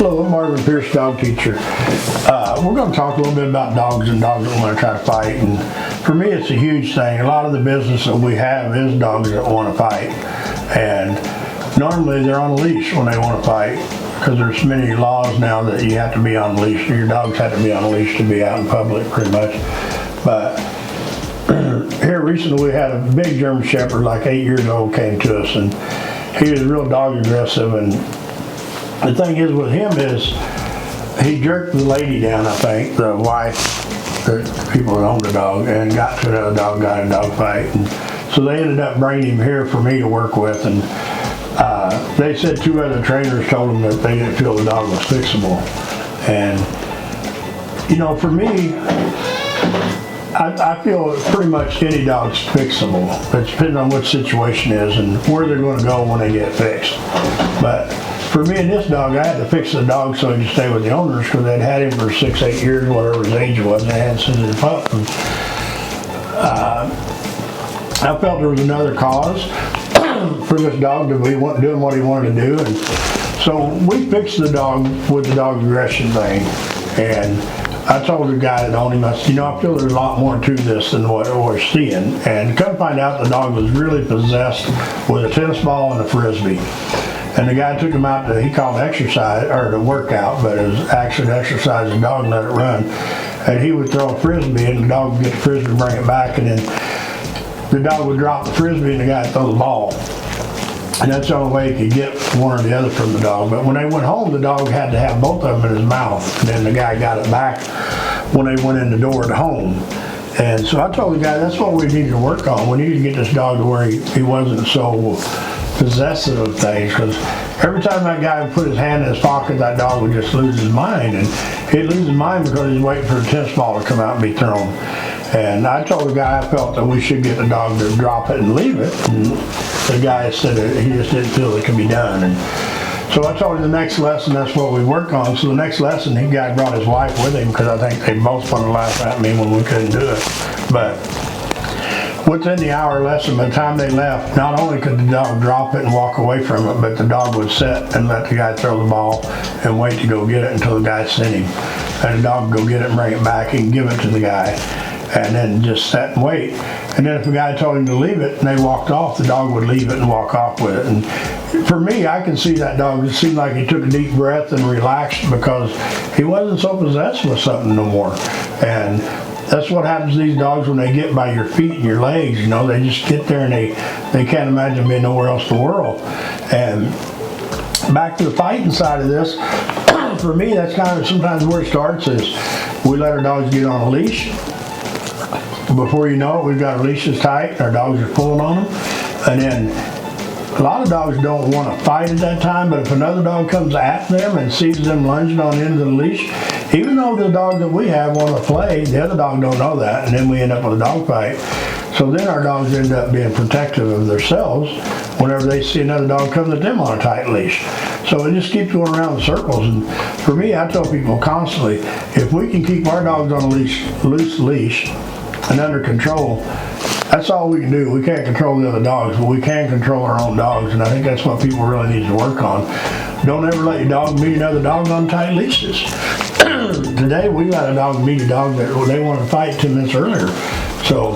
Hello, I'm Marvin Pierce, dog teacher. We're going to talk a little bit about dogs and dogs that want to try to fight. And for me, it's a huge thing. A lot of the business that we have is dogs that want to fight. And normally they're on a leash when they want to fight, because there's many laws now that you have to be on a leash. Your dogs have to be on a leash to be out in public, pretty much. But here recently we had a big German Shepherd, like 8 years old, came to us, and he was real dog aggressive. And the thing is with him is he jerked the lady down, I think, the wife, the people that owned the dog, and got to another dog, got in a dog fight. And so they ended up bringing him here for me to work with. And they said 2 other trainers told them that they didn't feel the dog was fixable. And, you know, for me, I feel pretty much any dog's fixable. It depends on what situation is and where they're going to go when they get fixed. But for me and this dog, I had to fix the dog so he could stay with the owners, because they'd had him for 6, 8 years, whatever his age was, and they hadn't seen him pup. And, I felt there was another cause for this dog to be doing what he wanted to do, and so we fixed the dog with the dog aggression thing. And I told the guy that owned him, I said, you know, I feel there's a lot more to this than what we're seeing. And come find out the dog was really possessed with a tennis ball and a frisbee. And the guy took him out to, he called exercise, or to workout, but it was actually to exercise the dog and let it run. And he would throw a frisbee, and the dog would get the frisbee and bring it back, and then the dog would drop the frisbee and the guy would throw the ball. And that's the only way he could get one or the other from the dog. But when they went home, the dog had to have both of them in his mouth. And then the guy got it back when they went in the door at home. And so I told the guy, that's what we need to work on. We need to get this dog to where he wasn't so possessive of things. Because every time that guy would put his hand in his pocket, that dog would just lose his mind. And he'd lose his mind because he's waiting for the tennis ball to come out and be thrown. And I told the guy I felt that we should get the dog to drop it and leave it. And the guy said that he just didn't feel it could be done. And so I told him the next lesson, that's what we work on. So the next lesson, the guy brought his wife with him, because I think they both wanted to laugh at me when we couldn't do it. But within the hour lesson, by the time they left, not only could the dog drop it and walk away from it, but the dog would sit and let the guy throw the ball and wait to go get it until the guy sent him. And the dog would go get it and bring it back and give it to the guy, and then just sit and wait. And then if the guy told him to leave it and they walked off, the dog would leave it and walk off with it. And for me, I can see that dog, it seemed like he took a deep breath and relaxed, because he wasn't so possessed with something no more. And that's what happens to these dogs when they get by your feet and your legs. You know, they just get there and they can't imagine being nowhere else in the world. And back to the fighting side of this, for me, that's kind of sometimes where it starts, is we let our dogs get on a leash. Before you know it, we've got our leashes tight, our dogs are pulling on them. And then a lot of dogs don't want to fight at that time, but if another dog comes at them and sees them lunging on the end of the leash, even though the dog that we have want to play, the other dog don't know that, and then we end up with a dog fight. So then our dogs end up being protective of themselves whenever they see another dog coming at them on a tight leash. So it just keeps going around in circles. And for me, I tell people constantly, if we can keep our dogs on a loose leash and under control, that's all we can do. We can't control the other dogs, but we can control our own dogs, and I think that's what people really need to work on. Don't ever let your dog meet another dog on tight leashes. Today we let a dog meet a dog that they wanted to fight 10 minutes earlier. So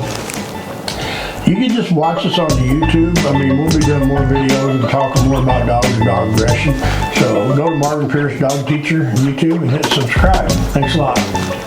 you can just watch us on the YouTube. I mean, we'll be doing more videos and talking more about dogs and dog aggression. So go to Marvin Pierce Dog Teacher on YouTube and hit subscribe. Thanks a lot.